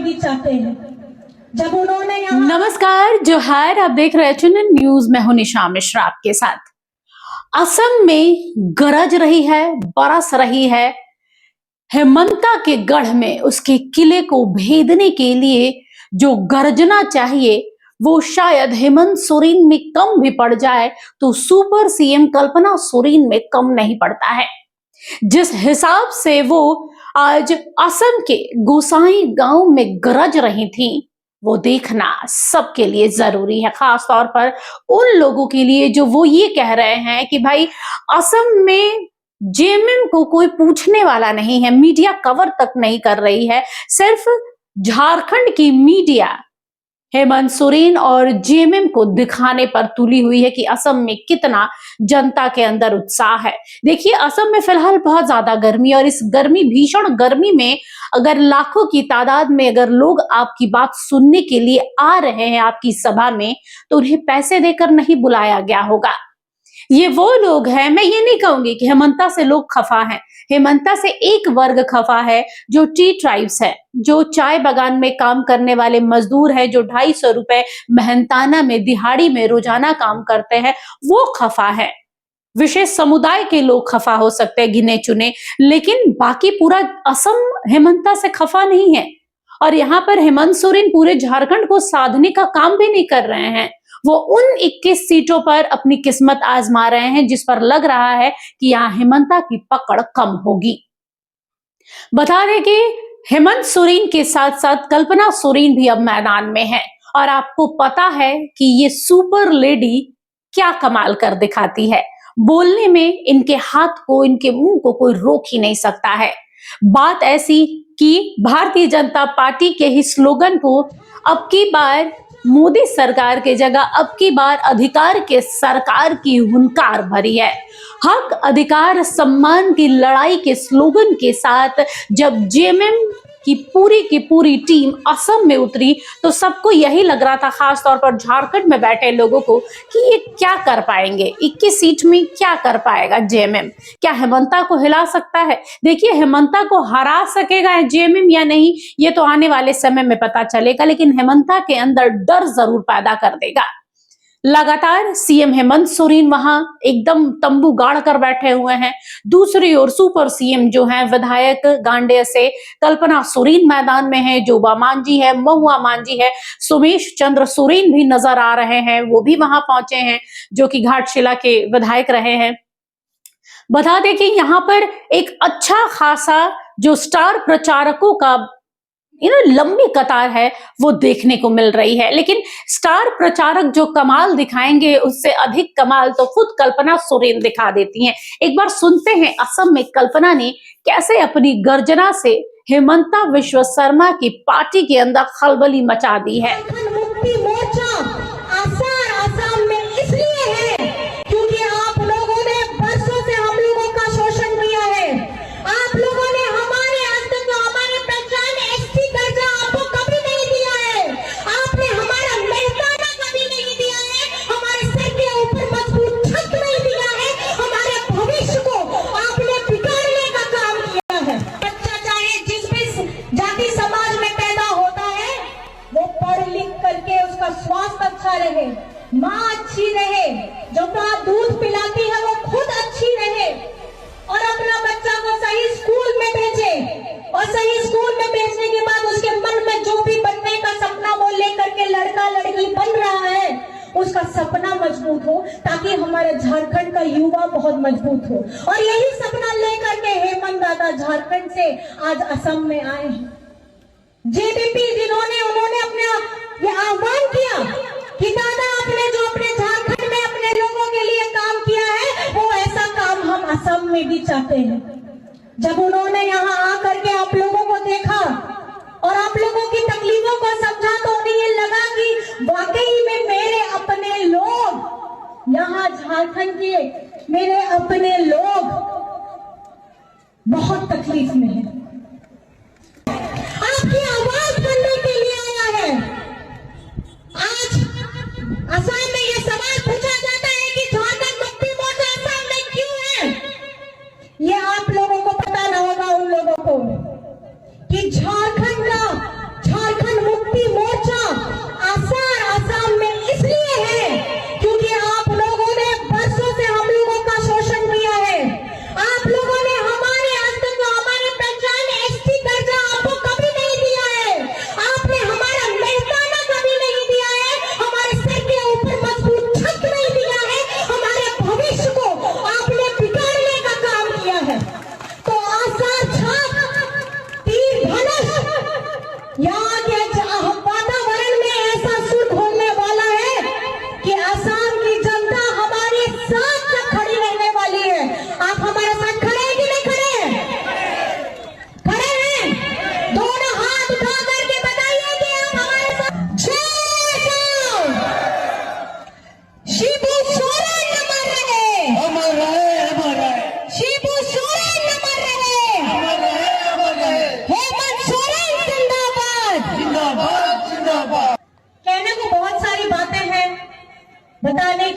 भी चाहते हैं। जब उन्होंने नमस्कार, जोहार, आप देख रहे हैं न्यूज में हूं निशा मिश्रा आपके साथ। असम में गरज रही है, बरस रही है। हेमंता के गढ़ में उसके किले को भेदने के लिए जो गर्जना चाहिए वो शायद हेमंत सोरेन में कम भी पड़ जाए तो सुपर सीएम कल्पना सोरेन में कम नहीं पड़ता है। जिस हिसाब से वो आज असम के गोसाई गांव में गरज रही थी वो देखना सबके लिए जरूरी है, खास तौर पर उन लोगों के लिए जो वो ये कह रहे हैं कि भाई असम में जेएमएम को कोई पूछने वाला नहीं है, मीडिया कवर तक नहीं कर रही है। सिर्फ झारखंड की मीडिया हेमंत सोरेन और जेएमएम को दिखाने पर तुली हुई है कि असम में कितना जनता के अंदर उत्साह है। देखिए, असम में फिलहाल बहुत ज्यादा गर्मी, और इस गर्मी, भीषण गर्मी में अगर लाखों की तादाद में अगर लोग आपकी बात सुनने के लिए आ रहे हैं आपकी सभा में, तो उन्हें पैसे देकर नहीं बुलाया गया होगा। ये वो लोग हैं, मैं ये नहीं कहूंगी कि हेमंता से लोग खफा हैं। हेमंता से एक वर्ग खफा है जो टी ट्राइब्स है, जो चाय बागान में काम करने वाले मजदूर है, जो 250 रुपए मेहनताना में, दिहाड़ी में रोजाना काम करते हैं, वो खफा है। विशेष समुदाय के लोग खफा हो सकते हैं, गिने चुने, लेकिन बाकी पूरा असम हेमंता से खफा नहीं है। और यहाँ पर हेमंत सोरेन पूरे झारखंड को साधने का काम भी नहीं कर रहे हैं। वो उन 21 सीटों पर अपनी किस्मत आजमा रहे हैं जिस पर लग रहा है कि यहाँ हेमंता की पकड़ कम होगी। बता दें कि हेमंत सोरेन के साथ साथ कल्पना सोरेन भी अब मैदान में है, और आपको पता है कि ये सुपर लेडी क्या कमाल कर दिखाती है। बोलने में इनके हाथ को, इनके मुंह को कोई रोक ही नहीं सकता है। बात ऐसी कि भारतीय जनता पार्टी के ही स्लोगन को अब की बार मोदी सरकार के जगह अब की बार अधिकार के सरकार की हुंकार भरी है। हक, अधिकार, सम्मान की लड़ाई के स्लोगन के साथ जब जेएमएम की पूरी टीम असम में उतरी तो सबको यही लग रहा था, खास तौर पर झारखंड में बैठे लोगों को, कि ये क्या कर पाएंगे, 21 सीट में क्या कर पाएगा जेएमएम, क्या हेमंता को हिला सकता है। देखिए, हेमंता को हरा सकेगा जेएमएम या नहीं, ये तो आने वाले समय में पता चलेगा, लेकिन हेमंता के अंदर डर जरूर पैदा कर देगा। लगातार सीएम हेमंत सोरेन वहां एकदम तंबू गाड़ कर बैठे हुए हैं। दूसरी ओर सुपर सीएम जो हैं विधायक गांडेय से कल्पना सोरेन मैदान में है, जोबा मांझी है, महुआ मांझी है, सोमेश चंद्र सोरेन भी नजर आ रहे हैं, वो भी वहां पहुंचे हैं, जो कि घाटशिला के विधायक रहे हैं। बता दें कि यहाँ पर एक अच्छा खासा जो स्टार प्रचारकों का लंबी कतार है वो देखने को मिल रही है, लेकिन स्टार प्रचारक जो कमाल दिखाएंगे उससे अधिक कमाल तो खुद कल्पना सोरेन दिखा देती हैं। एक बार सुनते हैं असम में कल्पना ने कैसे अपनी गर्जना से हेमंता विश्व शर्मा की पार्टी के अंदर खलबली मचा दी है। स्वास्थ्य अच्छा रहे, माँ अच्छी रहे, जो दूध पिलाती है वो खुद अच्छी रहे, और अपना बच्चा को सही स्कूल में भेजे, और सही स्कूल में भेजने के बाद उसके मन में जो भी बनने का सपना वो लेकर के लड़का लड़की बन रहा है, उसका सपना मजबूत हो, ताकि हमारे झारखंड का युवा बहुत मजबूत हो। और यही सपना लेकर के हेमंत दादा झारखंड से आज असम में आए हैं। जेबीपी जिन्होंने उन्होंने अपना ये आह्वान किया कि दादा आपने जो अपने झारखंड में अपने लोगों के लिए काम किया है वो ऐसा काम हम असम में भी चाहते हैं। जब उन्होंने यहाँ आकर के आप लोगों को देखा और आप लोगों की तकलीफों को समझा तो उन्हें ये लगा कि वाकई में मेरे अपने लोग यहाँ झारखंड के, मेरे अपने लोग बहुत तकलीफ में हैं। आपकी आवाज करने के लिए आया है। आज असम में ये सवाल पूछा जाता है कि झारखंड मुक्ति मोर्चा असम में क्यों है, ये आप लोगों को पता ना होगा, उन लोगों को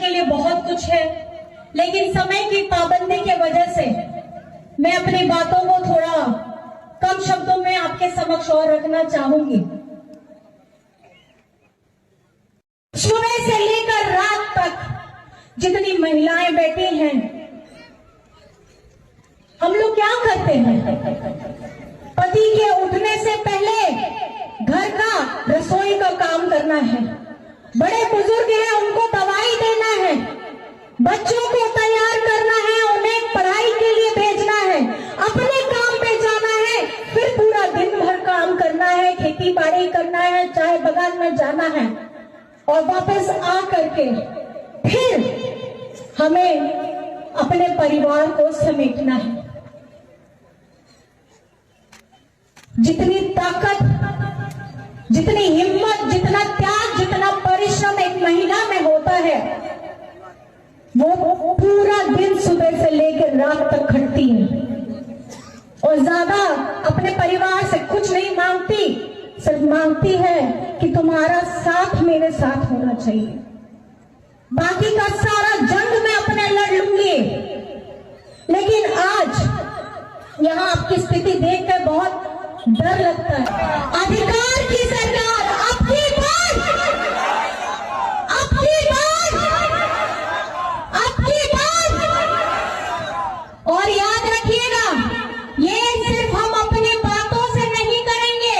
के लिए बहुत कुछ है, लेकिन समय की पाबंदी के वजह से मैं अपनी बातों को थोड़ा कम शब्दों में आपके समक्ष और रखना चाहूंगी। सुबह से लेकर रात तक जितनी महिलाएं बैठी हैं, हम लोग क्या करते हैं? पति के उठने से पहले घर का रसोई का काम करना है, बड़े बुजुर्ग हैं उनको दवाई देना है, बच्चों को तैयार करना है, उन्हें पढ़ाई के लिए भेजना है, अपने काम पे जाना है, फिर पूरा दिन भर काम करना है, खेती बाड़ी करना है, चाय बागान में जाना है और वापस आ करके फिर हमें अपने परिवार को समेटना है। जितनी ताकत, जितनी हिम्मत, जितना त्याग, जितना परिश्रम एक महिला में होता है, वो पूरा दिन सुबह से लेकर रात तक खटती है और ज्यादा अपने परिवार से कुछ नहीं मांगती, सिर्फ मांगती है कि तुम्हारा साथ मेरे साथ होना चाहिए, बाकी का सारा जंग मैं अपने लड़ लूंगी। लेकिन आज यहाँ आपकी स्थिति देखकर बहुत डर लगता है। अधिकार की सरकार, आपकी बात, आपकी बात, आपकी बात। और याद रखिएगा, ये सिर्फ हम अपनी बातों से नहीं करेंगे,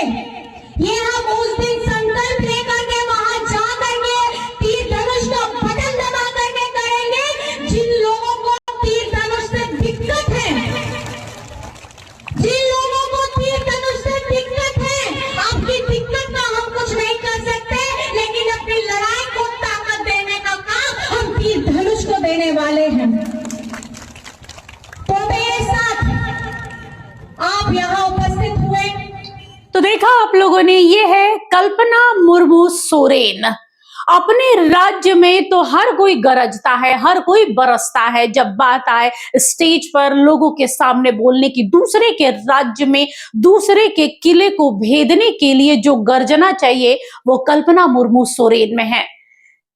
ये हम उस दिन संकल्प लेकर के वहां जा करके तीर धनुष का बटन दबा करके करेंगे। जिन लोगों को तीर धनुष से दिक्कत है, जिन लोगों को तीर धनुष से दिक्कत है, आपकी दिक्कत का हम कुछ नहीं कर सकते, लेकिन अपनी लड़ाई को ताकत देने का काम हम तीर धनुष को देने वाले हैं। तो मेरे साथ आप यहाँ उपस्थित हुए। तो देखा आप लोगों ने, ये है कल्पना मुर्मू सोरेन। अपने राज्य में तो हर कोई गरजता है, हर कोई बरसता है जब बात आए स्टेज पर लोगों के सामने बोलने की। दूसरे के राज्य में दूसरे के किले को भेदने के लिए जो गर्जना चाहिए वो कल्पना मुर्मू सोरेन में है।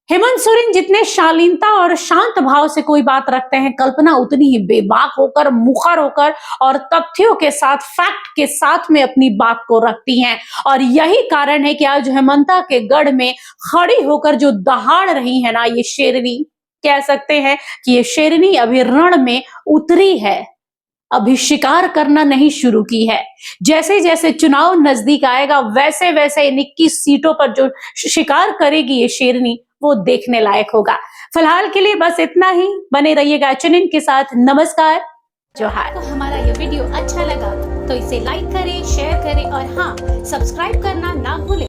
हेमंत सोरेन जितने शालीनता और शांत भाव से कोई बात रखते हैं, कल्पना उतनी ही बेबाक होकर, मुखर होकर और तथ्यों के साथ, फैक्ट के साथ में अपनी बात को रखती हैं। और यही कारण है कि आज हेमंता के गढ़ में खड़ी होकर जो दहाड़ रही है ना, ये शेरनी, कह सकते हैं कि ये शेरनी अभी रण में उतरी है, अभी शिकार करना नहीं शुरू की है। जैसे जैसे चुनाव नजदीक आएगा वैसे वैसे इन 21 सीटों पर जो शिकार करेगी ये शेरनी, वो देखने लायक होगा। फिलहाल के लिए बस इतना ही। बने रहिएगा चैनल के साथ। नमस्कार, जोहार। तो हमारा ये वीडियो अच्छा लगा तो इसे लाइक करें, शेयर करें और हाँ, सब्सक्राइब करना ना भूलें।